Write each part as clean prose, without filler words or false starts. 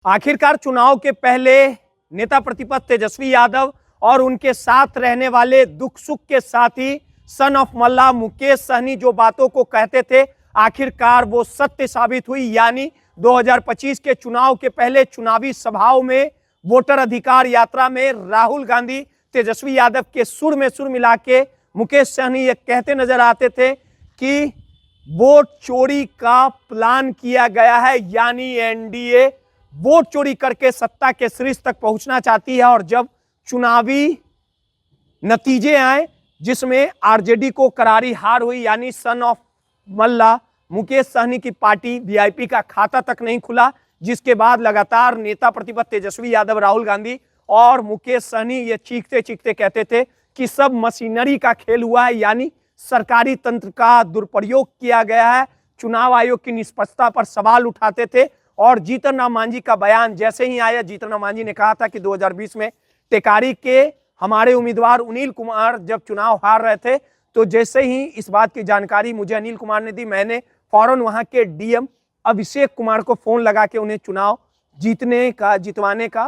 आखिरकार चुनाव के पहले नेता प्रतिपक्ष तेजस्वी यादव और उनके साथ रहने वाले दुख सुख के साथी सन ऑफ मल्ला मुकेश सहनी जो बातों को कहते थे, आखिरकार वो सत्य साबित हुई। यानी 2025 के चुनाव के पहले चुनावी सभाओं में, वोटर अधिकार यात्रा में राहुल गांधी तेजस्वी यादव के सुर में सुर मिला के मुकेश सहनी ये कहते नजर आते थे कि वोट चोरी का प्लान किया गया है। यानी एनडीए वोट चोरी करके सत्ता के शीर्ष तक पहुंचना चाहती है। और जब चुनावी नतीजे आए जिसमें आरजेडी को करारी हार हुई, यानी सन ऑफ मल्ला मुकेश सहनी की पार्टी वीआईपी का खाता तक नहीं खुला, जिसके बाद लगातार नेता प्रतिपक्ष तेजस्वी यादव, राहुल गांधी और मुकेश सहनी ये चीखते चीखते कहते थे कि सब मशीनरी का खेल हुआ है, यानी सरकारी तंत्र का दुरुपयोग किया गया है। चुनाव आयोग की निष्पक्षता पर सवाल उठाते थे। और जीतन राम मांझी का बयान जैसे ही आया, जीतन राम मांझी ने कहा था कि 2020 में टेकारी के हमारे उम्मीदवार अनिल कुमार जब चुनाव हार रहे थे, तो जैसे ही इस बात की जानकारी मुझे अनिल कुमार ने दी, मैंने फौरन वहां के डीएम अभिषेक कुमार को फोन लगा के उन्हें चुनाव जितवाने का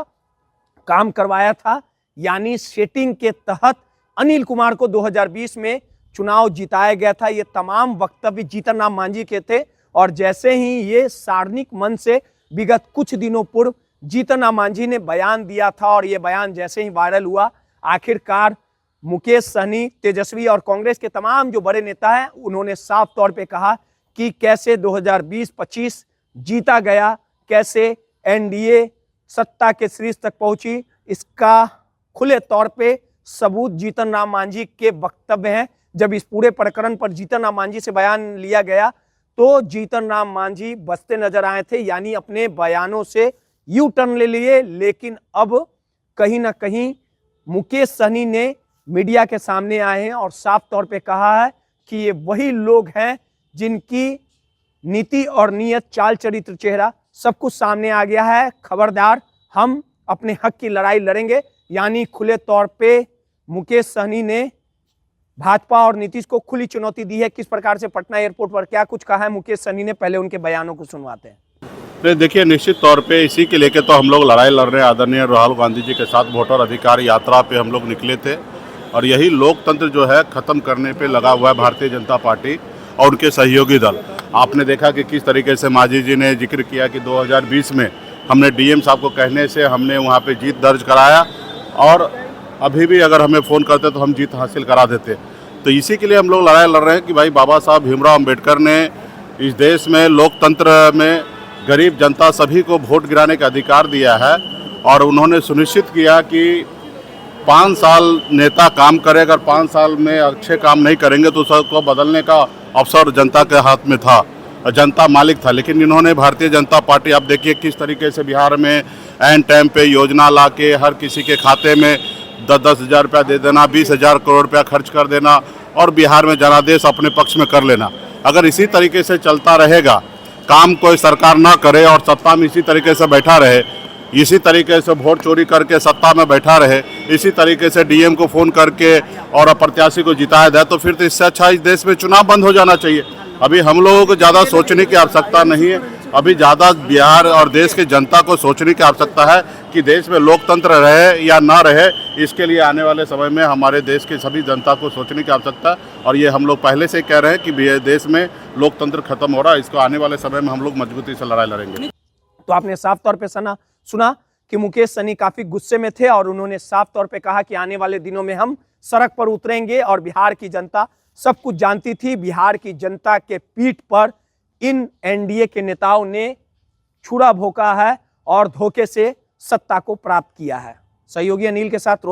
काम करवाया था। यानी सेटिंग के तहत अनिल कुमार को 2020 में चुनाव जिताया गया था। ये तमाम वक्तव्य जीतन राम मांझी के थे। और जैसे ही ये सार्वजनिक मंच से विगत कुछ दिनों पूर्व जीतन राम मांझी ने बयान दिया था और ये बयान जैसे ही वायरल हुआ, आखिरकार मुकेश सहनी, तेजस्वी और कांग्रेस के तमाम जो बड़े नेता हैं, उन्होंने साफ तौर पे कहा कि कैसे 2020-25 जीता गया, कैसे एनडीए सत्ता के शीर्ष तक पहुंची, इसका खुले तौर पे सबूत जीतन राम मांझी के वक्तव्य हैं। जब इस पूरे प्रकरण पर जीतन राम मांझी से बयान लिया गया तो जीतन राम मांझी बचते नजर आए थे, यानी अपने बयानों से यू टर्न ले लिए। लेकिन अब कहीं ना कहीं मुकेश सहनी ने मीडिया के सामने आए हैं और साफ तौर पे कहा है कि ये वही लोग हैं जिनकी नीति और नियत, चाल चरित्र, चेहरा सब कुछ सामने आ गया है। खबरदार, हम अपने हक की लड़ाई लड़ेंगे। यानी खुले तौर पे मुकेश सहनी ने भाजपा और नीतीश को खुली चुनौती दी है। किस प्रकार से पटना एयरपोर्ट पर क्या कुछ कहा है मुकेश सहनी ने, पहले उनके बयानों को सुनवाते हैं। देखिए, निश्चित तौर पे इसी के लेके तो हम लोग लड़ाई लड़ रहे हैं। आदरणीय राहुल गांधी जी के साथ वोटर अधिकार यात्रा पे हम लोग निकले थे और यही लोकतंत्र जो है ख़त्म करने पे लगा हुआ है भारतीय जनता पार्टी और उनके सहयोगी दल। आपने देखा कि किस तरीके से मांझी जी ने जिक्र किया कि 2020 में हमने डीएम साहब को कहने से हमने वहाँ पे जीत दर्ज कराया और अभी भी अगर हमें फ़ोन करते तो हम जीत हासिल करा देते। तो इसी के लिए हम लोग लड़ाई लड़ रहे हैं कि भाई बाबा साहब भीमराव अम्बेडकर ने इस देश में लोकतंत्र में गरीब जनता सभी को वोट गिराने का अधिकार दिया है और उन्होंने सुनिश्चित किया कि 5 साल नेता काम करे, अगर 5 साल में अच्छे काम नहीं करेंगे तो सबको बदलने का अवसर जनता के हाथ में था, जनता मालिक था। लेकिन इन्होंने भारतीय जनता पार्टी, आप देखिए किस तरीके से बिहार में एन टाइम पे योजना ला के हर किसी के खाते में 10-10 हज़ार रुपया दे देना, 20,000 करोड़ रुपया खर्च कर देना और बिहार में जनादेश अपने पक्ष में कर लेना। अगर इसी तरीके से चलता रहेगा, काम कोई सरकार ना करे और सत्ता में इसी तरीके से बैठा रहे, इसी तरीके से वोट चोरी करके सत्ता में बैठा रहे, इसी तरीके से डीएम को फ़ोन करके और प्रत्याशी को जिताया जाए, तो फिर तो इससे अच्छा इस देश में चुनाव बंद हो जाना चाहिए। अभी हम लोगों को ज़्यादा सोचने की आवश्यकता नहीं है। अभी ज़्यादा बिहार और देश की जनता को सोचने की आवश्यकता है कि देश में लोकतंत्र रहे या ना रहे। इसके लिए आने वाले समय में हमारे देश की सभी जनता को सोचने की आवश्यकता है और ये हम लोग पहले से कह रहे हैं कि देश में लोकतंत्र खत्म हो रहा है। इसको आने वाले समय में हम लोग मजबूती से लड़ाई लड़ेंगे। तो आपने साफ तौर पे सुना कि मुकेश सहनी काफी गुस्से में थे और उन्होंने साफ तौर पे कहा कि आने वाले दिनों में हम सड़क पर उतरेंगे। और बिहार की जनता सब कुछ जानती थी। बिहार की जनता के पीठ पर इन एनडीए के नेताओं ने छुरा भोंका है और धोखे से सत्ता को प्राप्त किया है। सहयोगी अनिल के साथ